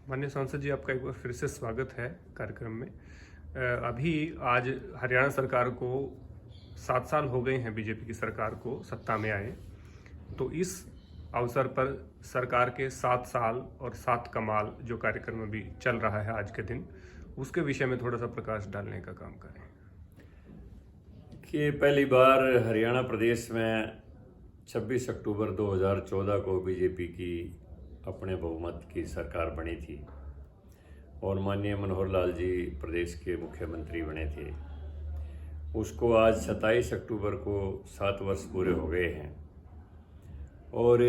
माननीय सांसद जी, आपका एक बार फिर से स्वागत है कार्यक्रम में। अभी आज हरियाणा सरकार को 7 साल हो गए हैं बीजेपी की सरकार को सत्ता में आए। तो इस अवसर पर सरकार के 7 साल और 7 कमाल जो कार्यक्रम अभी चल रहा है आज के दिन, उसके विषय में थोड़ा सा प्रकाश डालने का काम करें। कि पहली बार हरियाणा प्रदेश में 26 अक्टूबर 2014 को बीजेपी की अपने बहुमत की सरकार बनी थी और माननीय मनोहर लाल जी प्रदेश के मुख्यमंत्री बने थे। उसको आज 27 अक्टूबर को 7 वर्ष पूरे हो गए हैं और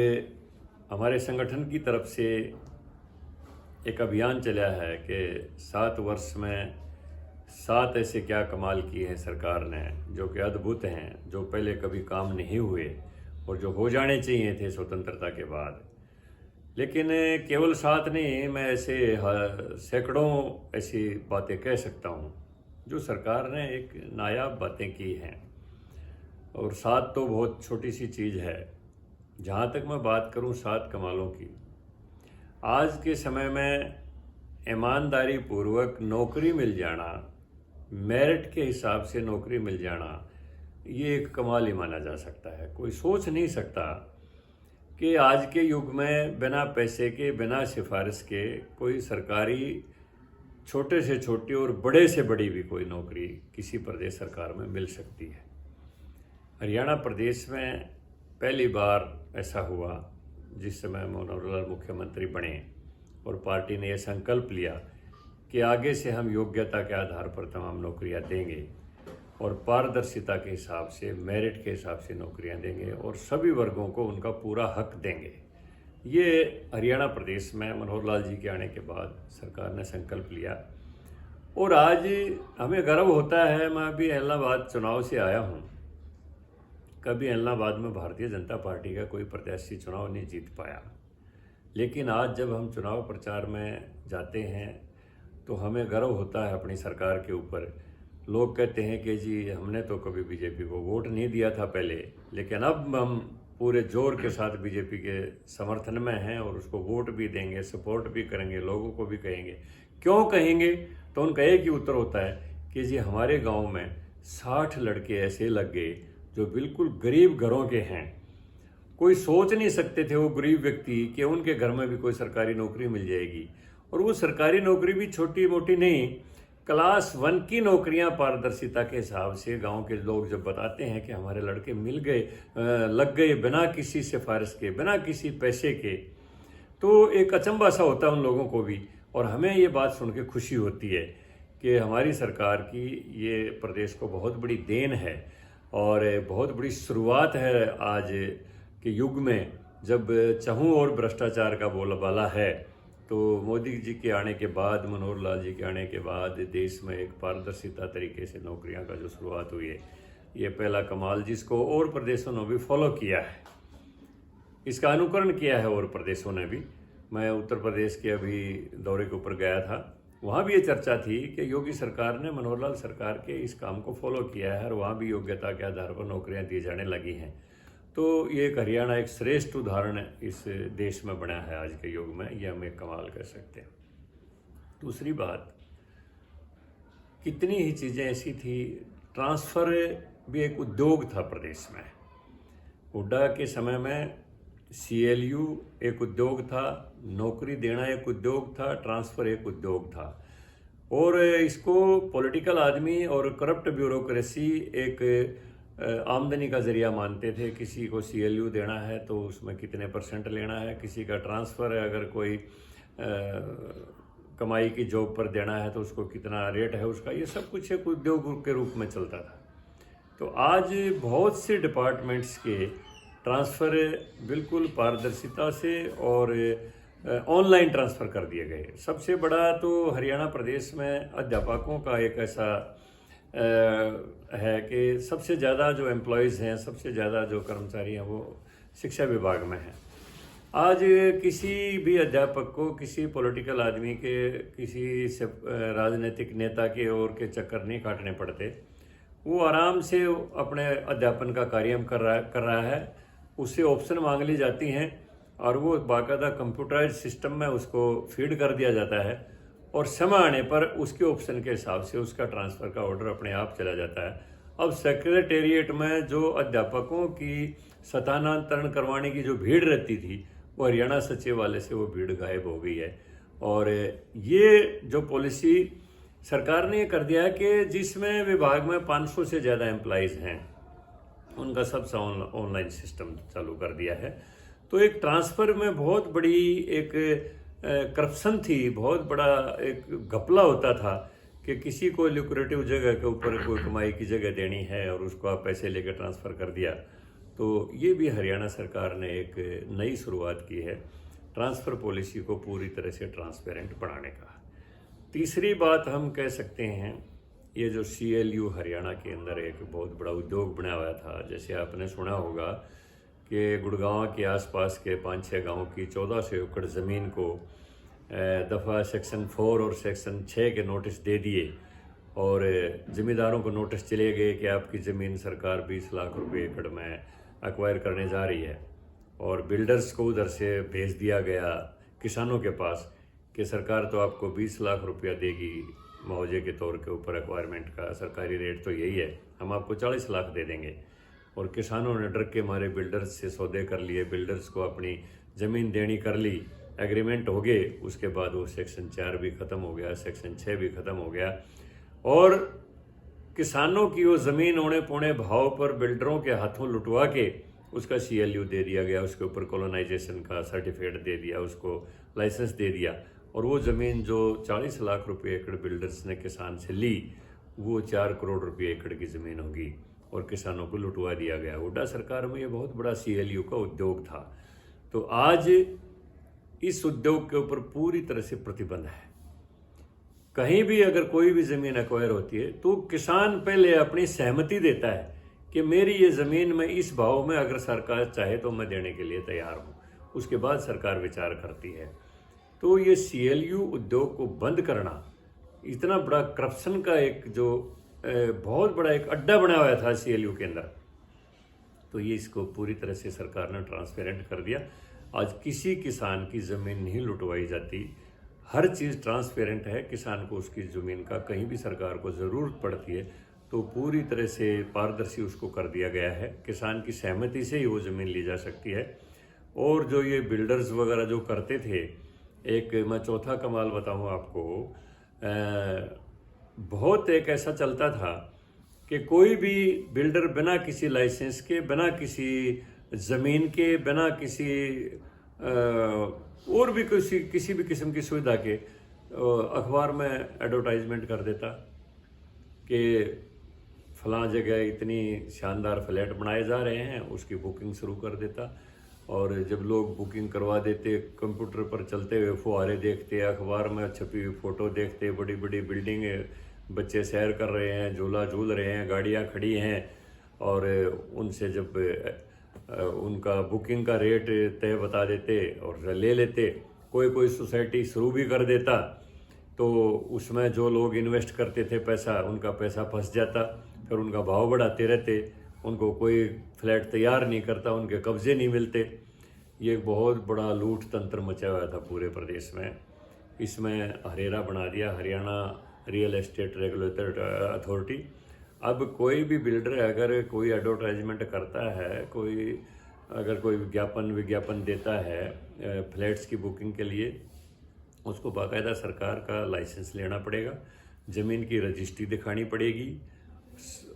हमारे संगठन की तरफ से एक अभियान चला है कि 7 वर्ष में 7 ऐसे क्या कमाल किए हैं सरकार ने जो कि अद्भुत हैं, जो पहले कभी काम नहीं हुए और जो हो जाने चाहिए थे स्वतंत्रता के बाद। लेकिन केवल 7 नहीं, मैं ऐसे सैकड़ों ऐसी बातें कह सकता हूँ जो सरकार ने एक नायाब बातें की हैं। और 7 तो बहुत छोटी सी चीज़ है। जहाँ तक मैं बात करूँ 7 कमालों की, आज के समय में ईमानदारी पूर्वक नौकरी मिल जाना, मेरिट के हिसाब से नौकरी मिल जाना, ये एक कमाल ही माना जा सकता है। कोई सोच नहीं सकता कि आज के युग में बिना पैसे के, बिना सिफारिश के कोई सरकारी छोटे से छोटी और बड़े से बड़ी भी कोई नौकरी किसी प्रदेश सरकार में मिल सकती है। हरियाणा प्रदेश में पहली बार ऐसा हुआ जिस समय मनोहर लाल मुख्यमंत्री बने और पार्टी ने यह संकल्प लिया कि आगे से हम योग्यता के आधार पर तमाम नौकरियां देंगे और पारदर्शिता के हिसाब से, मेरिट के हिसाब से नौकरियां देंगे और सभी वर्गों को उनका पूरा हक देंगे। ये हरियाणा प्रदेश में मनोहर लाल जी के आने के बाद सरकार ने संकल्प लिया और आज हमें गर्व होता है। मैं अभी इलाहाबाद चुनाव से आया हूँ। कभी इलाहाबाद में भारतीय जनता पार्टी का कोई प्रत्याशी चुनाव नहीं जीत पाया, लेकिन आज जब हम चुनाव प्रचार में जाते हैं तो हमें गर्व होता है अपनी सरकार के ऊपर। लोग कहते हैं कि जी हमने तो कभी बीजेपी को वोट नहीं दिया था पहले, लेकिन अब हम पूरे जोर के साथ बीजेपी के समर्थन में हैं और उसको वोट भी देंगे, सपोर्ट भी करेंगे, लोगों को भी कहेंगे। क्यों कहेंगे? तो उनका एक ही उत्तर होता है कि जी हमारे गांव में 60 लड़के ऐसे लग गए जो बिल्कुल गरीब घरों के हैं। कोई सोच नहीं सकते थे वो गरीब व्यक्ति कि उनके घर में भी कोई सरकारी नौकरी मिल जाएगी। और वो सरकारी नौकरी भी छोटी मोटी नहीं, क्लास 1 की नौकरियां पारदर्शिता के हिसाब से गांव के लोग जब बताते हैं कि हमारे लड़के मिल गए, लग गए बिना किसी सिफारिश के, बिना किसी पैसे के, तो एक अचंभा सा होता है उन लोगों को भी। और हमें ये बात सुन के खुशी होती है कि हमारी सरकार की ये प्रदेश को बहुत बड़ी देन है और बहुत बड़ी शुरुआत है आज के युग में, जब चहुं और भ्रष्टाचार का बोलबाला है। तो मोदी जी के आने के बाद, मनोहर लाल जी के आने के बाद देश में एक पारदर्शिता तरीके से नौकरियां का जो शुरुआत हुई है, ये पहला कमाल जिसको और प्रदेशों ने भी फॉलो किया है, इसका अनुकरण किया है और प्रदेशों ने भी। मैं उत्तर प्रदेश के अभी दौरे के ऊपर गया था, वहाँ भी ये चर्चा थी कि योगी सरकार ने मनोहर लाल सरकार के इस काम को फॉलो किया है और वहाँ भी योग्यता के आधार पर नौकरियाँ दी जाने लगी हैं। तो ये एक हरियाणा एक श्रेष्ठ उदाहरण इस देश में बना है आज के युग में, ये हम एक कमाल कर सकते हैं। दूसरी बात, कितनी ही चीज़ें ऐसी थी। ट्रांसफ़र भी एक उद्योग था प्रदेश में। हुड्डा के समय में CLU एक उद्योग था, नौकरी देना एक उद्योग था, ट्रांसफ़र एक उद्योग था। और इसको पॉलिटिकल आदमी और करप्ट ब्यूरोक्रेसी एक आमदनी का जरिया मानते थे। किसी को CLU देना है तो उसमें कितने % लेना है, किसी का ट्रांसफ़र है अगर कोई कमाई की जॉब पर देना है तो उसको कितना रेट है उसका, ये सब कुछ एक उद्योग के रूप में चलता था। तो आज बहुत से डिपार्टमेंट्स के ट्रांसफ़र बिल्कुल पारदर्शिता से और ऑनलाइन ट्रांसफ़र कर दिए गए। सबसे बड़ा तो हरियाणा प्रदेश में अध्यापकों का एक ऐसा है कि सबसे ज़्यादा जो एम्प्लॉयज़ हैं, सबसे ज़्यादा जो कर्मचारी हैं वो शिक्षा विभाग में हैं। आज किसी भी अध्यापक को किसी पॉलिटिकल आदमी के, किसी राजनीतिक नेता के और के चक्कर नहीं काटने पड़ते। वो आराम से अपने अध्यापन का कार्य कर रहा है। उससे ऑप्शन मांग ली जाती हैं और वो बाकायदा कंप्यूटराइज सिस्टम में उसको फीड कर दिया जाता है और समय आने पर उसके ऑप्शन के हिसाब से उसका ट्रांसफ़र का ऑर्डर अपने आप चला जाता है। अब सेक्रेटेरिएट में जो अध्यापकों की स्थानांतरण करवाने की जो भीड़ रहती थी, वो हरियाणा सचिवालय से वो भीड़ गायब हो गई है। और ये जो पॉलिसी सरकार ने कर दिया है कि जिसमें विभाग में 500 से ज़्यादा एम्प्लॉइज़ हैं, उनका सबसे ऑनलाइन सिस्टम चालू कर दिया है। तो एक ट्रांसफ़र में बहुत बड़ी एक करप्शन थी, बहुत बड़ा एक घपला होता था कि किसी को ल्यूक्रेटिव जगह के ऊपर कोई कमाई की जगह देनी है और उसको आप पैसे लेकर ट्रांसफ़र कर दिया। तो ये भी हरियाणा सरकार ने एक नई शुरुआत की है ट्रांसफ़र पॉलिसी को पूरी तरह से ट्रांसपेरेंट बनाने का। तीसरी बात हम कह सकते हैं, ये जो CLU हरियाणा के अंदर एक बहुत बड़ा उद्योग बना हुआ था। जैसे आपने सुना होगा कि गुड़गांव के आसपास के 5-6 गांव की 1400 एकड़ ज़मीन को दफ़ा सेक्शन 4 और सेक्शन 6 के नोटिस दे दिए और ज़मींदारों को नोटिस चले गए कि आपकी ज़मीन सरकार 20 लाख रुपए एकड़ में एक्वायर करने जा रही है। और बिल्डर्स को उधर से भेज दिया गया किसानों के पास कि सरकार तो आपको 20 लाख रुपया देगी मुआवजे के तौर के ऊपर, एक्वायरमेंट का सरकारी रेट तो यही है, हम आपको 40 लाख दे देंगे। और किसानों ने डर के मारे बिल्डर्स से सौदे कर लिए, बिल्डर्स को अपनी ज़मीन देनी कर ली, एग्रीमेंट हो गए। उसके बाद वो सेक्शन 4 भी ख़त्म हो गया, सेक्शन 6 भी ख़त्म हो गया और किसानों की वो ज़मीन औने पौने भाव पर बिल्डरों के हाथों लुटवा के उसका CLU दे दिया गया, उसके ऊपर कॉलोनाइजेशन का सर्टिफिकेट दे दिया, उसको लाइसेंस दे दिया। और वो ज़मीन जो 40 लाख रुपये एकड़ बिल्डर्स ने किसान से ली, वो 4 करोड़ रुपये एकड़ की ज़मीन होगी और किसानों को लुटवा दिया गया। हुड्डा सरकार में ये बहुत बड़ा CLU का उद्योग था। तो आज इस उद्योग के ऊपर पूरी तरह से प्रतिबंध है। कहीं भी अगर कोई भी ज़मीन एक्वायर होती है तो किसान पहले अपनी सहमति देता है कि मेरी ये ज़मीन में इस भाव में अगर सरकार चाहे तो मैं देने के लिए तैयार हूँ। उसके बाद सरकार विचार करती है। तो ये CLU उद्योग को बंद करना, इतना बड़ा करप्शन का एक जो बहुत बड़ा एक अड्डा बना हुआ था CLU के अंदर, तो ये इसको पूरी तरह से सरकार ने ट्रांसपेरेंट कर दिया। आज किसी किसान की ज़मीन नहीं लुटवाई जाती, हर चीज़ ट्रांसपेरेंट है। किसान को उसकी ज़मीन का कहीं भी सरकार को ज़रूरत पड़ती है तो पूरी तरह से पारदर्शी उसको कर दिया गया है। किसान की सहमति से ही वो ज़मीन ली जा सकती है। और जो ये बिल्डर्स वगैरह जो करते थे, एक मैं चौथा कमाल बताऊं आपको, बहुत एक ऐसा चलता था कि कोई भी बिल्डर बिना किसी लाइसेंस के, बिना किसी ज़मीन के, बिना किसी और भी किसी भी किस्म की सुविधा के अखबार में एडवर्टाइजमेंट कर देता कि फलां जगह इतनी शानदार फ्लैट बनाए जा रहे हैं, उसकी बुकिंग शुरू कर देता। और जब लोग बुकिंग करवा देते, कंप्यूटर पर चलते हुए फुहारे देखते, अखबार में छपी हुई फ़ोटो देखते, बड़ी बड़ी बिल्डिंग, बच्चे सैर कर रहे हैं, झूला झूल रहे हैं, गाड़ियाँ खड़ी हैं, और उनसे जब उनका बुकिंग का रेट तय बता देते और ले लेते। कोई सोसाइटी शुरू भी कर देता तो उसमें जो लोग इन्वेस्ट करते थे पैसा, उनका पैसा फंस जाता, फिर उनका भाव बढ़ाते रहते, उनको कोई फ्लैट तैयार नहीं करता, उनके कब्जे नहीं मिलते। ये एक बहुत बड़ा लूट तंत्र मचा हुआ था पूरे प्रदेश में। इसमें हरेरा बना दिया Haryana real estate regulatory authority. अब कोई भी बिल्डर अगर कोई एडवर्टाइजमेंट करता है, अगर कोई विज्ञापन देता है फ्लैट्स की बुकिंग के लिए, उसको बाकायदा सरकार का लाइसेंस लेना पड़ेगा, ज़मीन की रजिस्ट्री दिखानी पड़ेगी,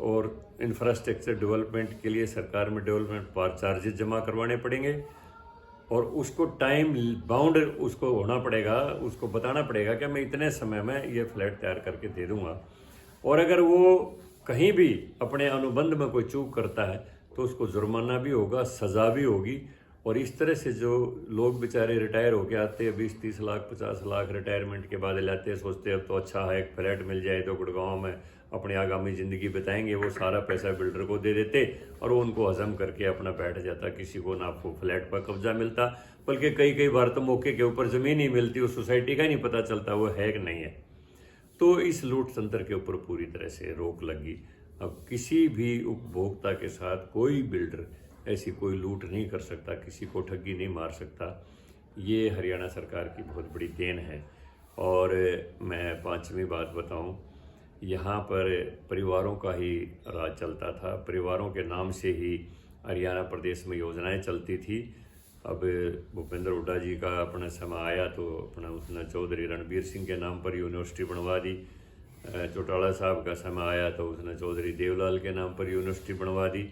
और इंफ्रास्ट्रक्चर डेवलपमेंट के लिए सरकार में डेवलपमेंट पार चार्जेस जमा करवाने पड़ेंगे, और उसको टाइम बाउंड उसको होना पड़ेगा, उसको बताना पड़ेगा कि मैं इतने समय में ये फ्लैट तैयार करके दे दूंगा। और अगर वो कहीं भी अपने अनुबंध में कोई चूक करता है तो उसको जुर्माना भी होगा, सज़ा भी होगी। और इस तरह से जो लोग बेचारे रिटायर होके आते हैं, 20-30 लाख 50 लाख रिटायरमेंट के बाद लाते हैं, सोचते हैं अब तो अच्छा है एक फ्लैट मिल जाए तो गुड़गांव में अपनी आगामी ज़िंदगी बिताएंगे, वो सारा पैसा बिल्डर को दे देते और वो उनको हजम करके अपना बैठ जाता। किसी को ना आपको फ्लैट पर कब्जा मिलता, बल्कि कई बार तो मौके के ऊपर ज़मीन ही मिलती, उस सोसाइटी का ही नहीं पता चलता वो है कि नहीं है। तो इस लूट तंत्र के ऊपर पूरी तरह से रोक लगी। अब किसी भी उपभोक्ता के साथ कोई बिल्डर ऐसी कोई लूट नहीं कर सकता, किसी को ठगी नहीं मार सकता। ये हरियाणा सरकार की बहुत बड़ी देन है। और मैं पांचवी बात बताऊं, यहाँ पर परिवारों का ही राज चलता था, परिवारों के नाम से ही हरियाणा प्रदेश में योजनाएं चलती थी। अब भूपेंद्र हुड्डा जी का अपना समय आया तो अपना उसने चौधरी रणबीर सिंह के नाम पर यूनिवर्सिटी बनवा दी। चौटाला साहब का समय आया तो उसने चौधरी देवलाल के नाम पर यूनिवर्सिटी बनवा दी।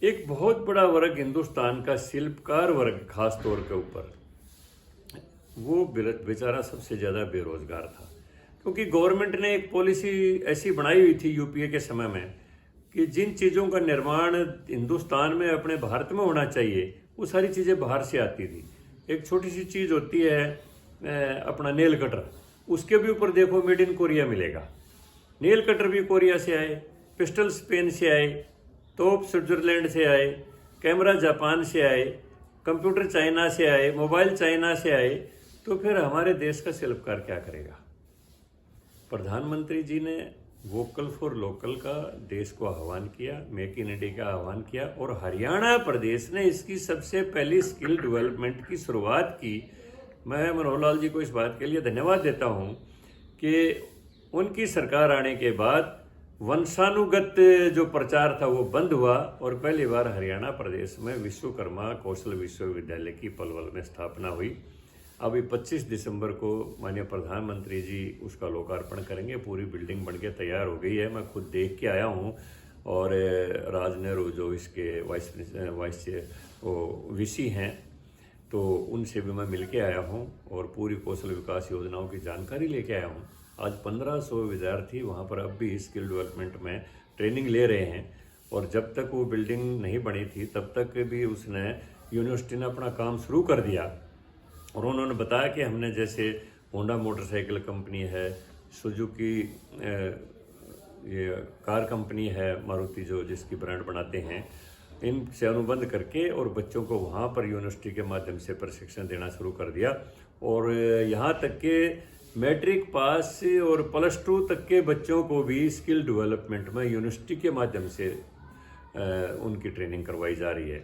एक बहुत बड़ा वर्ग हिंदुस्तान का शिल्पकार वर्ग खास तौर के ऊपर, वो बेचारा सबसे ज़्यादा बेरोजगार था, क्योंकि गवर्नमेंट ने एक पॉलिसी ऐसी बनाई हुई थी यूपीए के समय में कि जिन चीज़ों का निर्माण हिंदुस्तान में अपने भारत में होना चाहिए वो सारी चीज़ें बाहर से आती थी। एक छोटी सी चीज़ होती है अपना नेल कटर, उसके भी ऊपर देखो मेड इन कोरिया मिलेगा। नेल कटर भी कोरिया से आए, पिस्टल स्पेन से आए, तोप स्विट्जरलैंड से आए, कैमरा जापान से आए, कंप्यूटर चाइना से आए, मोबाइल चाइना से आए। तो फिर हमारे देश का शिल्पकार क्या करेगा? प्रधानमंत्री जी ने वोकल फॉर लोकल का देश को आह्वान किया, मेक इन इंडिया का आह्वान किया, और हरियाणा प्रदेश ने इसकी सबसे पहली स्किल डेवलपमेंट की शुरुआत की। मैं मनोहर लाल जी को इस बात के लिए धन्यवाद देता हूं कि उनकी सरकार आने के बाद वंशानुगत जो प्रचार था वो बंद हुआ और पहली बार हरियाणा प्रदेश में विश्वकर्मा कौशल विश्वविद्यालय की पलवल में स्थापना हुई। अभी 25 दिसंबर को माननीय प्रधानमंत्री जी उसका लोकार्पण करेंगे। पूरी बिल्डिंग बनके तैयार हो गई है, मैं खुद देख के आया हूँ। और राज नेहरू जो इसके वाइस वीसी हैं तो उनसे भी मैं मिल के आया हूँ और पूरी कौशल विकास योजनाओं की जानकारी लेके आया हूँ। आज 1500 विद्यार्थी वहाँ पर अब भी स्किल डेवलपमेंट में ट्रेनिंग ले रहे हैं। और जब तक वो बिल्डिंग नहीं बनी थी तब तक भी उसने यूनिवर्सिटी ने अपना काम शुरू कर दिया। और उन्होंने बताया कि हमने जैसे होंडा मोटरसाइकिल कंपनी है, सुजुकी ये कार कंपनी है, मारुति जो जिसकी ब्रांड बनाते हैं, इनसे अनुबंध करके और बच्चों को वहाँ पर यूनिवर्सिटी के माध्यम से प्रशिक्षण देना शुरू कर दिया। और यहाँ तक के मैट्रिक पास और +2 तक के बच्चों को भी स्किल डेवलपमेंट में यूनिवर्सिटी के माध्यम से उनकी ट्रेनिंग करवाई जा रही है।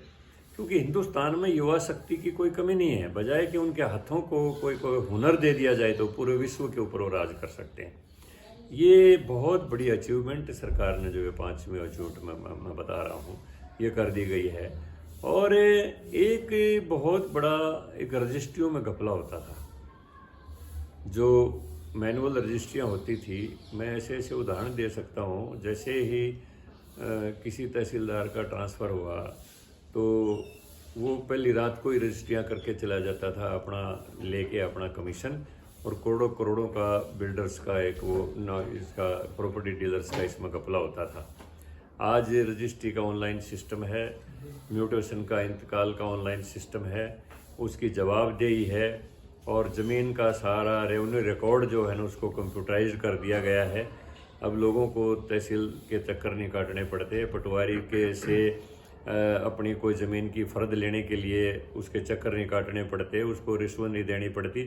क्योंकि हिंदुस्तान में युवा शक्ति की कोई कमी नहीं है, बजाय कि उनके हाथों को कोई हुनर दे दिया जाए तो पूरे विश्व के ऊपर वो राज कर सकते हैं। ये बहुत बड़ी अचीवमेंट सरकार ने जो है 5वीं अचीवमेंट मैं बता रहा हूँ ये कर दी गई है। और एक बहुत बड़ा एक रजिस्ट्रियों में घपला होता था, जो मैनुअल रजिस्ट्रियाँ होती थी। मैं ऐसे ऐसे उदाहरण दे सकता हूँ, जैसे ही किसी तहसीलदार का ट्रांसफ़र हुआ तो वो पहली रात को ही रजिस्ट्रियाँ करके चला जाता था अपना लेके अपना कमीशन, और करोड़ों करोड़ों का बिल्डर्स का एक वो इसका प्रॉपर्टी डीलर्स का इसमें घपला होता था। आज रजिस्ट्री का ऑनलाइन सिस्टम है, म्यूटेशन का इंतकाल का ऑनलाइन सिस्टम है, उसकी जवाबदेही है, और ज़मीन का सारा रेवेन्यू रिकॉर्ड जो है ना उसको कंप्यूटराइज कर दिया गया है। अब लोगों को तहसील के चक्कर नहीं काटने पड़ते, पटवारी के से अपनी कोई ज़मीन की फ़र्द लेने के लिए उसके चक्कर नहीं काटने पड़ते, उसको रिश्वत नहीं देनी पड़ती।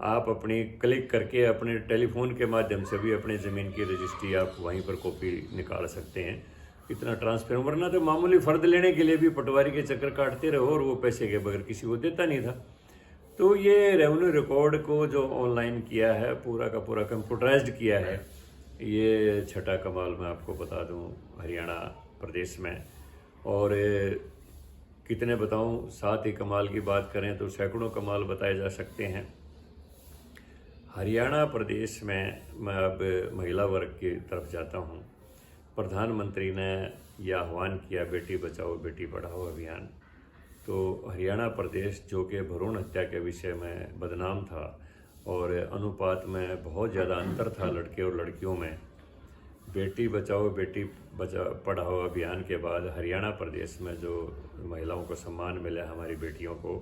आप अपनी क्लिक करके अपने टेलीफोन के माध्यम से भी अपनी ज़मीन की रजिस्ट्री आप वहीं पर कॉपी निकाल सकते हैं। इतना ट्रांसपेरेंट, वरना तो मामूली फ़र्द लेने के लिए भी पटवारी के चक्कर काटते रहो और वो पैसे के बगैर किसी को देता नहीं था। तो ये रेवेन्यू रिकॉर्ड को जो ऑनलाइन किया है, पूरा का पूरा कंप्यूटराइज्ड किया है, ये छठा कमाल मैं आपको बता दूं हरियाणा प्रदेश में। और कितने बताऊं, 7 ही कमाल की बात करें तो सैकड़ों कमाल बताए जा सकते हैं। हरियाणा प्रदेश में मैं अब महिला वर्ग की तरफ जाता हूं। प्रधानमंत्री ने यह आह्वान किया बेटी बचाओ बेटी पढ़ाओ अभियान। तो हरियाणा प्रदेश जो कि भ्रूण हत्या के विषय में बदनाम था और अनुपात में बहुत ज़्यादा अंतर था लड़के और लड़कियों में, बेटी बचाओ बेटी पढ़ाओ अभियान के बाद हरियाणा प्रदेश में जो महिलाओं को सम्मान मिला हमारी बेटियों को,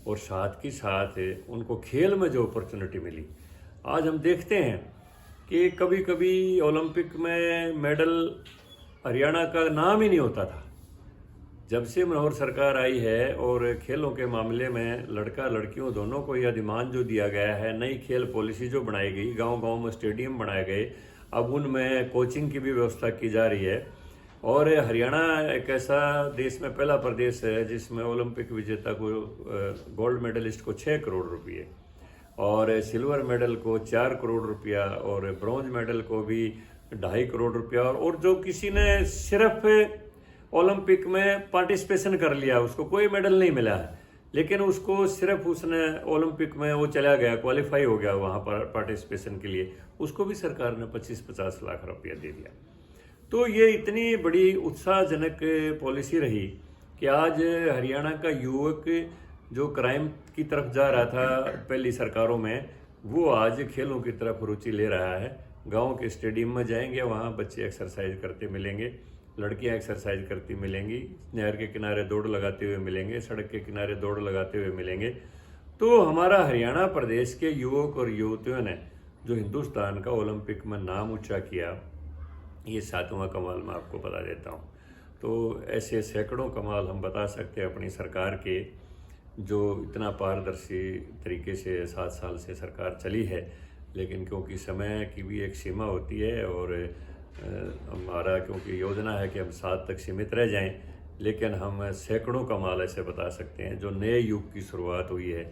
और साथ ही साथ उनको खेल में जो अपॉर्चुनिटी मिली। आज हम देखते हैं कि कभी कभी ओलंपिक में मेडल हरियाणा का नाम ही नहीं होता था। जब से मनोहर सरकार आई है और खेलों के मामले में लड़का लड़कियों दोनों को यह अधिमान जो दिया गया है, नई खेल पॉलिसी जो बनाई गई, गांव-गांव में स्टेडियम बनाए गए, अब उनमें कोचिंग की भी व्यवस्था की जा रही है, और हरियाणा एक ऐसा देश में पहला प्रदेश है जिसमें ओलंपिक विजेता को गोल्ड मेडलिस्ट को 6 करोड़ रुपये और सिल्वर मेडल को 4 करोड़ रुपया और ब्रॉन्ज मेडल को भी 2.5 करोड़ रुपया और जो किसी ने सिर्फ ओलंपिक में पार्टिसिपेशन कर लिया उसको कोई मेडल नहीं मिला है, लेकिन उसको सिर्फ उसने ओलंपिक में वो चला गया, क्वालिफाई हो गया वहाँ पर पार्टिसिपेशन के लिए, उसको भी सरकार ने 25-50 लाख रुपया दे दिया। तो ये इतनी बड़ी उत्साहजनक पॉलिसी रही कि आज हरियाणा का युवक जो क्राइम की तरफ जा रहा था पहली सरकारों में, वो आज खेलों की तरफ रुचि ले रहा है। गांव के स्टेडियम में जाएंगे, वहाँ बच्चे एक्सरसाइज करते मिलेंगे, लड़कियां एक्सरसाइज करती मिलेंगी, नहर के किनारे दौड़ लगाते हुए मिलेंगे, सड़क के किनारे दौड़ लगाते हुए मिलेंगे। तो हमारा हरियाणा प्रदेश के युवक और युवतियों ने जो हिंदुस्तान का ओलंपिक में नाम ऊंचा किया, ये 7वां कमाल मैं आपको बता देता हूँ। तो ऐसे सैकड़ों कमाल हम बता सकते हैं अपनी सरकार के, जो इतना पारदर्शी तरीके से 7 साल से सरकार चली है। लेकिन क्योंकि समय की भी एक सीमा होती है और हमारा क्योंकि योजना है कि हम 7 तक सीमित रह जाएं, लेकिन हम सैकड़ों कमाल ऐसे बता सकते हैं जो नए युग की शुरुआत हुई है।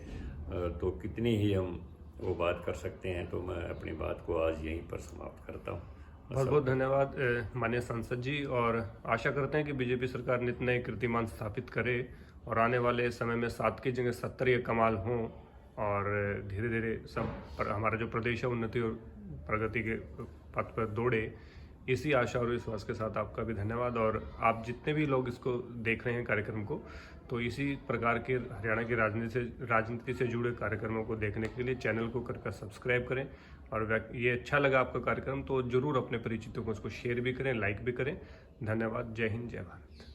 तो कितनी ही हम वो बात कर सकते हैं। तो मैं अपनी बात को आज यहीं पर समाप्त करता हूँ। बहुत बहुत धन्यवाद माननीय सांसद जी, और आशा करते हैं कि बीजेपी सरकार नित नए कीर्तिमान स्थापित करे और आने वाले समय में 7 की जगह 70 ये कमाल हों और धीरे धीरे सब पर हमारा जो प्रदेश है उन्नति और प्रगति के पथ पर दौड़े। इसी आशा और विश्वास के साथ आपका भी धन्यवाद। और आप जितने भी लोग इसको देख रहे हैं कार्यक्रम को, तो इसी प्रकार के हरियाणा की राजनीति से जुड़े कार्यक्रमों को देखने के लिए चैनल को करके सब्सक्राइब करें। और ये अच्छा लगा आपका कार्यक्रम तो जरूर अपने परिचितों को उसको शेयर भी करें, लाइक भी करें। धन्यवाद। जय हिंद, जय भारत।